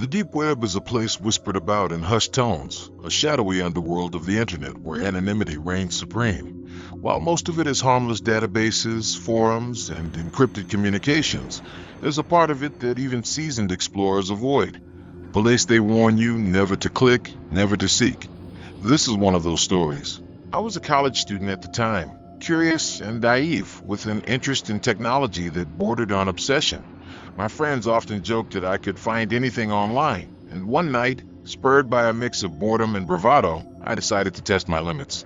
The deep web is a place whispered about in hushed tones, a shadowy underworld of the internet where anonymity reigns supreme. While most of it is harmless databases, forums, and encrypted communications, there's a part of it that even seasoned explorers avoid. A place they warn you never to click, never to seek. This is one of those stories. I was a college student at the time, curious and naive, with an interest in technology that bordered on obsession. My friends often joked that I could find anything online, and one night, spurred by a mix of boredom and bravado, I decided to test my limits.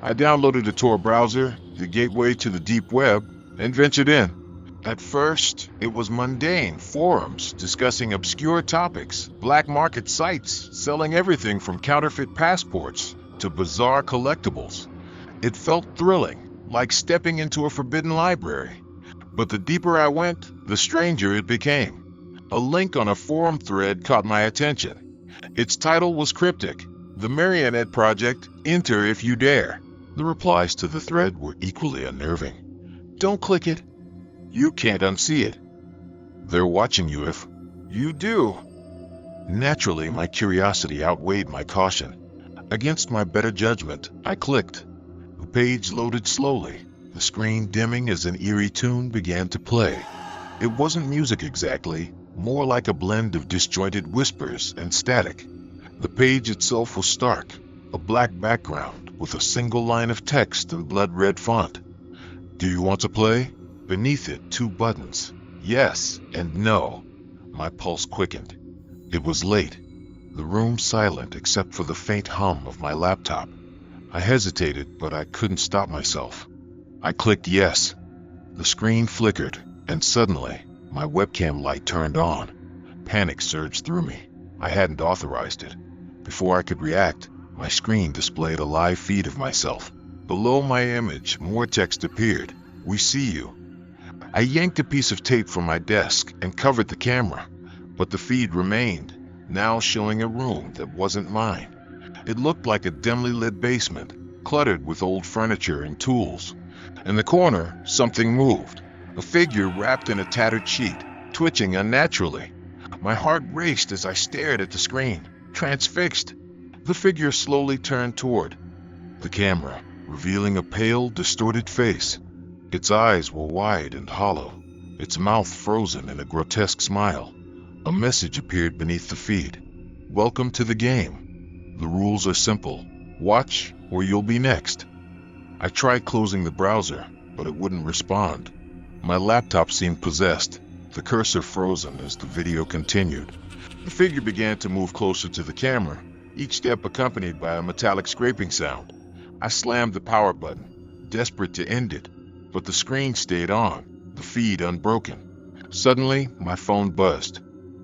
I downloaded a Tor browser, the gateway to the deep web, and ventured in. At first, it was mundane forums discussing obscure topics, black market sites selling everything from counterfeit passports to bizarre collectibles. It felt thrilling, like stepping into a forbidden library. But the deeper I went, the stranger it became. A link on a forum thread caught my attention. Its title was cryptic: The Marionette Project, Enter If You Dare. The replies to the thread were equally unnerving. Don't click it. You can't unsee it. They're watching you if you do. Naturally, my curiosity outweighed my caution. Against my better judgment, I clicked. The page loaded slowly, the screen dimming as an eerie tune began to play. It wasn't music exactly, more like a blend of disjointed whispers and static. The page itself was stark, a black background with a single line of text in blood-red font. Do you want to play? Beneath it, two buttons. Yes and no. My pulse quickened. It was late. The room silent except for the faint hum of my laptop. I hesitated, but I couldn't stop myself. I clicked yes. The screen flickered, and suddenly, my webcam light turned on. Panic surged through me. I hadn't authorized it. Before I could react, my screen displayed a live feed of myself. Below my image, more text appeared. We see you. I yanked a piece of tape from my desk and covered the camera, but the feed remained, now showing a room that wasn't mine. It looked like a dimly lit basement, cluttered with old furniture and tools. In the corner, something moved. A figure wrapped in a tattered sheet, twitching unnaturally. My heart raced as I stared at the screen, transfixed. The figure slowly turned toward the camera, revealing a pale, distorted face. Its eyes were wide and hollow, its mouth frozen in a grotesque smile. A message appeared beneath the feed. Welcome to the game. The rules are simple. Watch, or you'll be next. I tried closing the browser, but it wouldn't respond. My laptop seemed possessed, the cursor frozen as the video continued. The figure began to move closer to the camera, each step accompanied by a metallic scraping sound. I slammed the power button, desperate to end it, but the screen stayed on, the feed unbroken. Suddenly, my phone buzzed.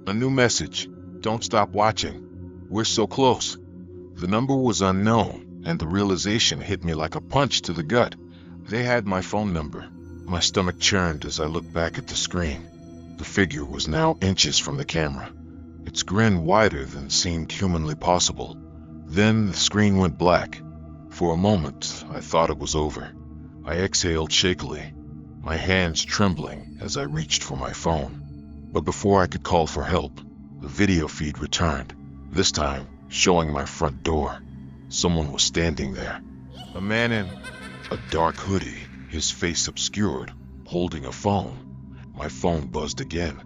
A new message. Don't stop watching. We're so close. The number was unknown, and the realization hit me like a punch to the gut. They had my phone number. My stomach churned as I looked back at the screen. The figure was now inches from the camera, its grin wider than seemed humanly possible. Then the screen went black. For a moment, I thought it was over. I exhaled shakily, my hands trembling as I reached for my phone. But before I could call for help, the video feed returned, this time showing my front door. Someone was standing there. A man in a dark hoodie, his face obscured, holding a phone. My phone buzzed again.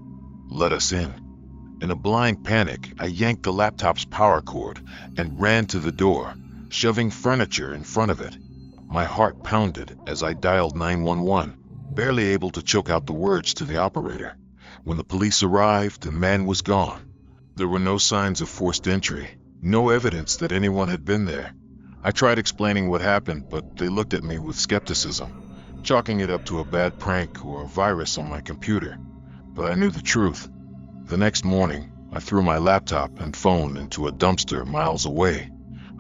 Let us in. In a blind panic, I yanked the laptop's power cord and ran to the door, shoving furniture in front of it. My heart pounded as I dialed 911, barely able to choke out the words to the operator. When the police arrived, the man was gone. There were no signs of forced entry, no evidence that anyone had been there. I tried explaining what happened, but they looked at me with skepticism, chalking it up to a bad prank or a virus on my computer. But I knew the truth. The next morning, I threw my laptop and phone into a dumpster miles away.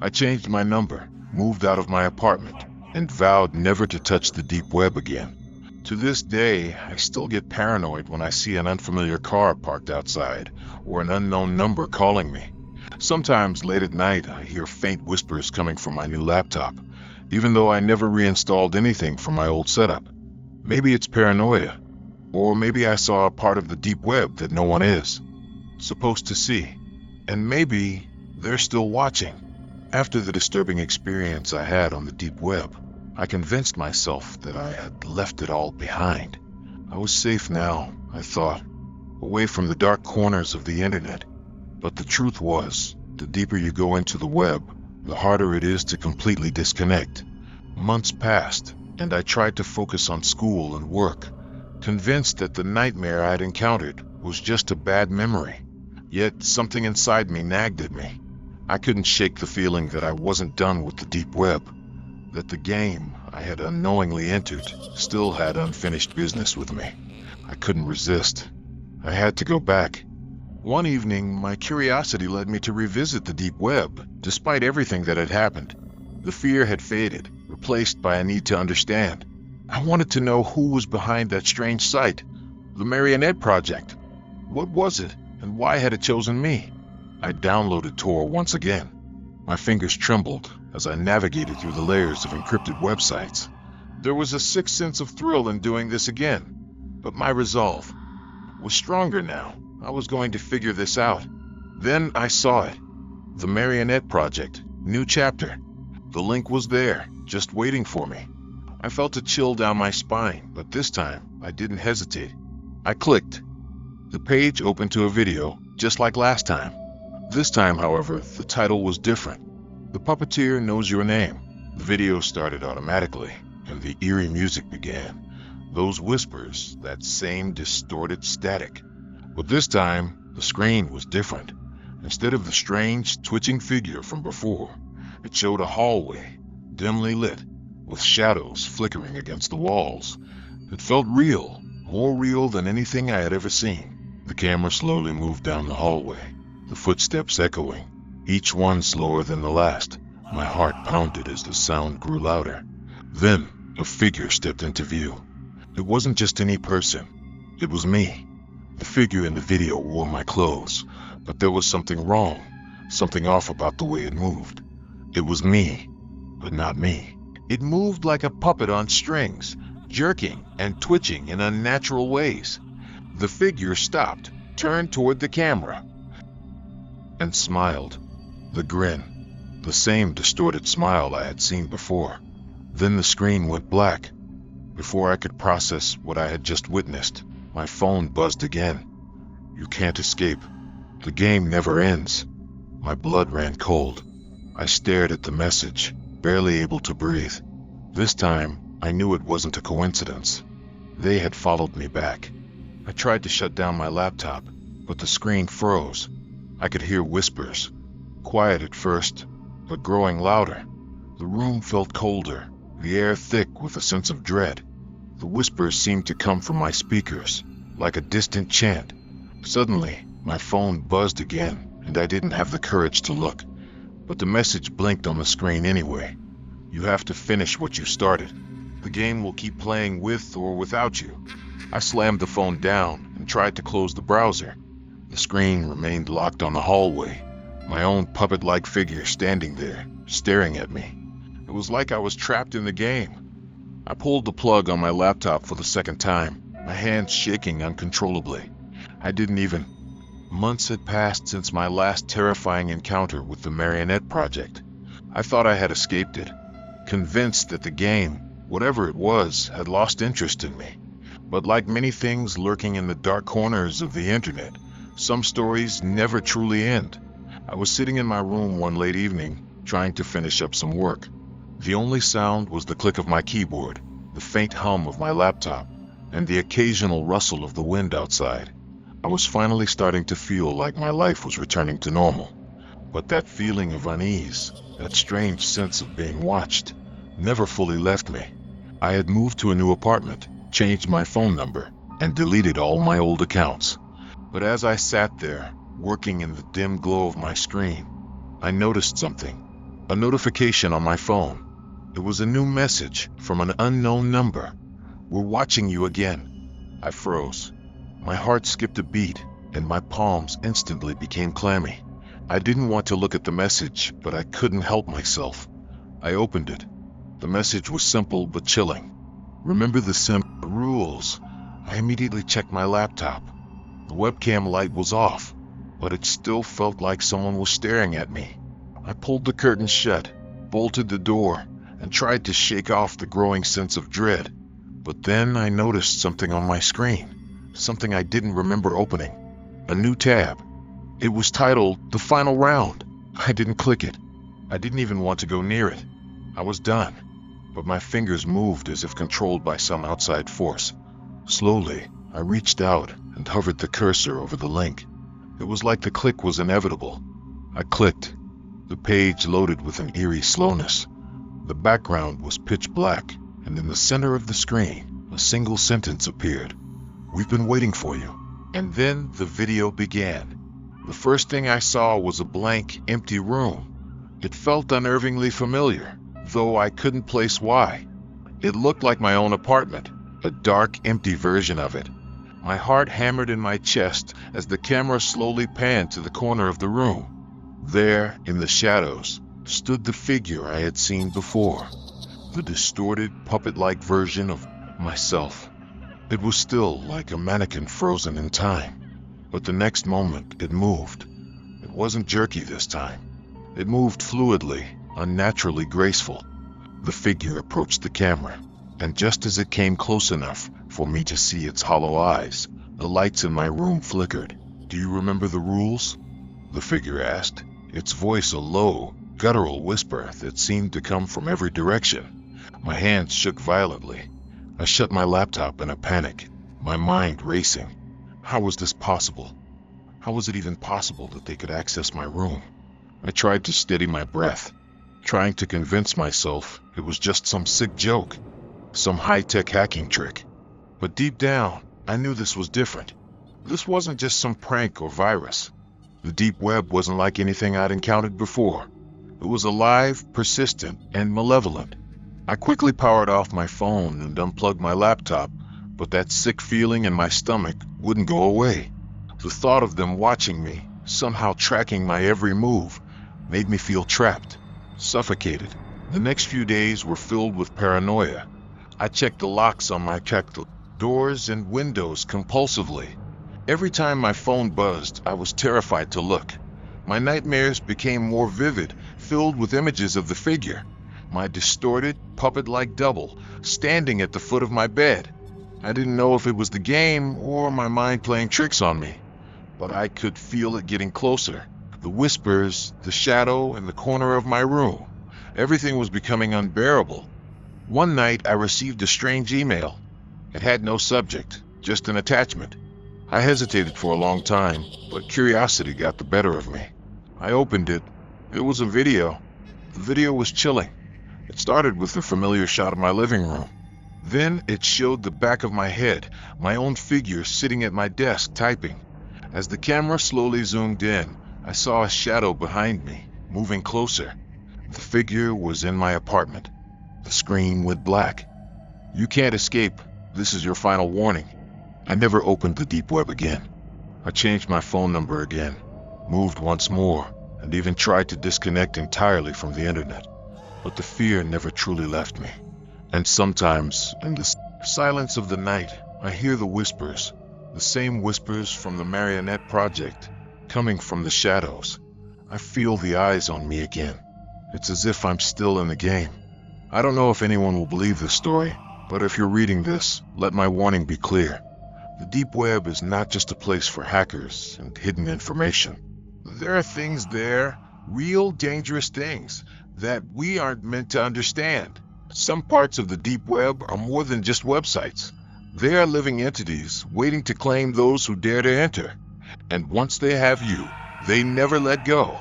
I changed my number, moved out of my apartment, and vowed never to touch the deep web again. To this day, I still get paranoid when I see an unfamiliar car parked outside or an unknown number calling me. Sometimes late at night, I hear faint whispers coming from my new laptop, even though I never reinstalled anything from my old setup. Maybe it's paranoia, or maybe I saw a part of the deep web that no one is supposed to see. And maybe they're still watching. After the disturbing experience I had on the deep web, I convinced myself that I had left it all behind. I was safe now, I thought, away from the dark corners of the internet. But the truth was, the deeper you go into the web, the harder it is to completely disconnect. Months passed, and I tried to focus on school and work, convinced that the nightmare I'd encountered was just a bad memory. Yet something inside me nagged at me. I couldn't shake the feeling that I wasn't done with the deep web, that the game I had unknowingly entered still had unfinished business with me. I couldn't resist. I had to go back. One evening, my curiosity led me to revisit the deep web, despite everything that had happened. The fear had faded, replaced by a need to understand. I wanted to know who was behind that strange site, the Marionette Project. What was it, and why had it chosen me? I downloaded Tor once again. My fingers trembled as I navigated through the layers of encrypted websites. There was a sick sense of thrill in doing this again, but my resolve was stronger now. I was going to figure this out. Then I saw it. The Marionette Project, new chapter. The link was there, just waiting for me. I felt a chill down my spine, but this time I didn't hesitate. I clicked. The page opened to a video, just like last time. This time, however, the title was different. The Puppeteer Knows Your Name. The video started automatically, and the eerie music began. Those whispers, that same distorted static. But this time, the screen was different. Instead of the strange, twitching figure from before, it showed a hallway, dimly lit, with shadows flickering against the walls. It felt real, more real than anything I had ever seen. The camera slowly moved down the hallway, the footsteps echoing, each one slower than the last. My heart pounded as the sound grew louder. Then, a figure stepped into view. It wasn't just any person. It was me. The figure in the video wore my clothes, but there was something wrong, something off about the way it moved. It was me, but not me. It moved like a puppet on strings, jerking and twitching in unnatural ways. The figure stopped, turned toward the camera, and smiled. The grin, the same distorted smile I had seen before. Then the screen went black. Before I could process what I had just witnessed, my phone buzzed again. You can't escape. The game never ends. My blood ran cold. I stared at the message, barely able to breathe. This time, I knew it wasn't a coincidence. They had followed me back. I tried to shut down my laptop, but the screen froze. I could hear whispers, quiet at first, but growing louder. The room felt colder, the air thick with a sense of dread. The whispers seemed to come from my speakers, like a distant chant. Suddenly, my phone buzzed again, and I didn't have the courage to look. But the message blinked on the screen anyway. You have to finish what you started. The game will keep playing with or without you. I slammed the phone down and tried to close the browser. The screen remained locked on the hallway, my own puppet-like figure standing there, staring at me. It was like I was trapped in the game. I pulled the plug on my laptop for the second time, my hands shaking uncontrollably. Months had passed since my last terrifying encounter with the Marionette Project. I thought I had escaped it, convinced that the game, whatever it was, had lost interest in me. But like many things lurking in the dark corners of the internet, some stories never truly end. I was sitting in my room one late evening, trying to finish up some work. The only sound was the click of my keyboard, the faint hum of my laptop, and the occasional rustle of the wind outside. I was finally starting to feel like my life was returning to normal. But that feeling of unease, that strange sense of being watched, never fully left me. I had moved to a new apartment, changed my phone number, and deleted all my old accounts. But as I sat there, working in the dim glow of my screen, I noticed something. A notification on my phone. It was a new message from an unknown number. "We're watching you again." I froze. My heart skipped a beat, and my palms instantly became clammy. I didn't want to look at the message, but I couldn't help myself. I opened it. The message was simple but chilling. "Remember the simple rules." I immediately checked my laptop. The webcam light was off. but it still felt like someone was staring at me. I pulled the curtain shut, bolted the door, and tried to shake off the growing sense of dread. But then I noticed something on my screen, something I didn't remember opening. A new tab. It was titled The Final Round. I didn't click it. I didn't even want to go near it. I was done, but my fingers moved as if controlled by some outside force. Slowly, I reached out and hovered the cursor over the link. It was like the click was inevitable. I clicked. The page loaded with an eerie slowness. The background was pitch black, and in the center of the screen, a single sentence appeared. "We've been waiting for you." And then the video began. The first thing I saw was a blank, empty room. It felt unnervingly familiar, though I couldn't place why. It looked like my own apartment, a dark, empty version of it. My heart hammered in my chest as the camera slowly panned to the corner of the room. There, in the shadows, stood the figure I had seen before, the distorted, puppet-like version of myself. It was still like a mannequin frozen in time, but the next moment it moved. It wasn't jerky this time. It moved fluidly, unnaturally graceful. The figure approached the camera, and just as it came close enough for me to see its hollow eyes, the lights in my room flickered. "Do you remember the rules?" the figure asked, its voice a low, guttural whisper that seemed to come from every direction. My hands shook violently. I shut my laptop in a panic, my mind racing. How was this possible? How was it even possible that they could access my room? I tried to steady my breath, trying to convince myself it was just some sick joke, some high-tech hacking trick. But deep down, I knew this was different. This wasn't just some prank or virus. The deep web wasn't like anything I'd encountered before. It was alive, persistent, and malevolent. I quickly powered off my phone and unplugged my laptop, but that sick feeling in my stomach wouldn't go away. The thought of them watching me, somehow tracking my every move, made me feel trapped, suffocated. The next few days were filled with paranoia. I checked the locks on my doors and windows compulsively. Every time my phone buzzed, I was terrified to look. My nightmares became more vivid, filled with images of the figure, my distorted, puppet-like double, standing at the foot of my bed. I didn't know if it was the game or my mind playing tricks on me, but I could feel it getting closer. The whispers, the shadow in the corner of my room. Everything was becoming unbearable. One night, I received a strange email. It had no subject, just an attachment. I hesitated for a long time, but curiosity got the better of me. I opened it. It was a video. The video was chilling. It started with a familiar shot of my living room. Then it showed the back of my head, my own figure sitting at my desk typing. As the camera slowly zoomed in, I saw a shadow behind me, moving closer. The figure was in my apartment. The screen went black. "You can't escape. This is your final warning." I never opened the deep web again. I changed my phone number again, moved once more, and even tried to disconnect entirely from the internet. But the fear never truly left me. And sometimes, in the silence of the night, I hear the whispers, the same whispers from the Marionette Project, coming from the shadows. I feel the eyes on me again. It's as if I'm still in the game. I don't know if anyone will believe this story, but if you're reading this, let my warning be clear. The deep web is not just a place for hackers and hidden information. There are things there, real dangerous things, that we aren't meant to understand. Some parts of the deep web are more than just websites. They are living entities waiting to claim those who dare to enter. And once they have you, they never let go.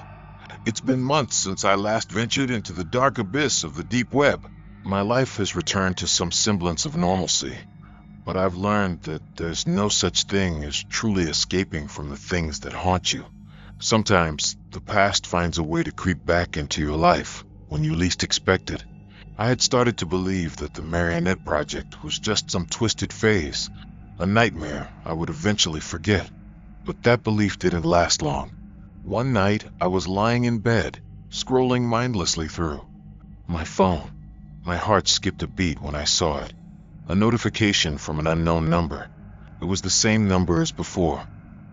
It's been months since I last ventured into the dark abyss of the deep web. My life has returned to some semblance of normalcy. But I've learned that there's no such thing as truly escaping from the things that haunt you. Sometimes, the past finds a way to creep back into your life when you least expect it. I had started to believe that the Marionette Project was just some twisted phase, a nightmare I would eventually forget. But that belief didn't last long. One night, I was lying in bed, scrolling mindlessly through my phone. My heart skipped a beat when I saw it. A notification from an unknown number. It was the same number as before.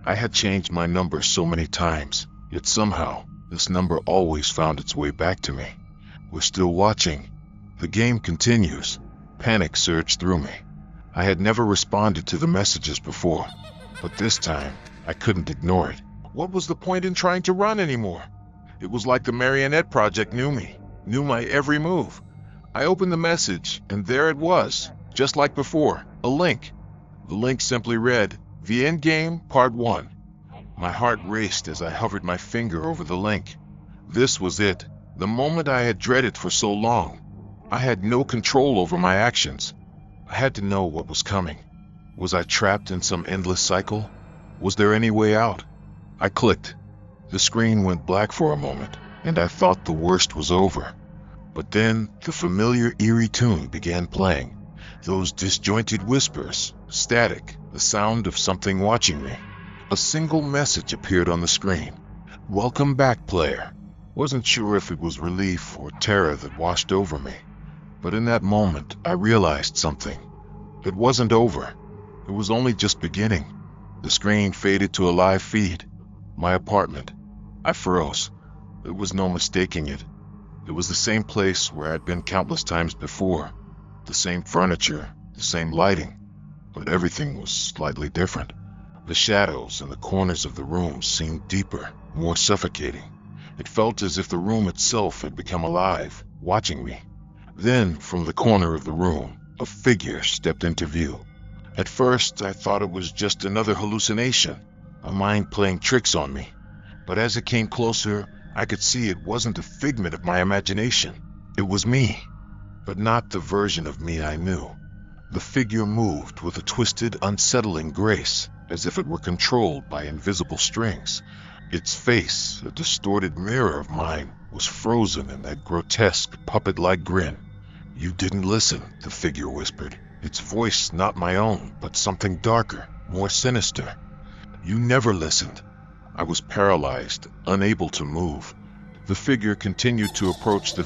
I had changed my number so many times, yet somehow, this number always found its way back to me. We're still watching. The game continues. Panic surged through me. I had never responded to the messages before, but this time, I couldn't ignore it. What was the point in trying to run anymore? It was like the Marionette Project knew me, knew my every move. I opened the message, and there it was, just like before, a link. The link simply read, "The Endgame, Part 1. My heart raced as I hovered my finger over the link. This was it, the moment I had dreaded for so long. I had no control over my actions. I had to know what was coming. Was I trapped in some endless cycle? Was there any way out? I clicked. The screen went black for a moment, and I thought the worst was over. But then the familiar eerie tune began playing. Those disjointed whispers, static, the sound of something watching me. A single message appeared on the screen. "Welcome back, player." Wasn't sure if it was relief or terror that washed over me. But in that moment, I realized something. It wasn't over. It was only just beginning. The screen faded to a live feed. My apartment. I froze. There was no mistaking it. It was the same place where I'd been countless times before. The same furniture, the same lighting. But everything was slightly different. The shadows in the corners of the room seemed deeper, more suffocating. It felt as if the room itself had become alive, watching me. Then, from the corner of the room, a figure stepped into view. At first, I thought it was just another hallucination, a mind playing tricks on me. But as it came closer, I could see it wasn't a figment of my imagination. It was me, but not the version of me I knew. The figure moved with a twisted, unsettling grace, as if it were controlled by invisible strings. Its face, a distorted mirror of mine, was frozen in that grotesque, puppet-like grin. "You didn't listen," the figure whispered, its voice not my own, but something darker, more sinister. "You never listened." I was paralyzed, unable to move. The figure continued to approach the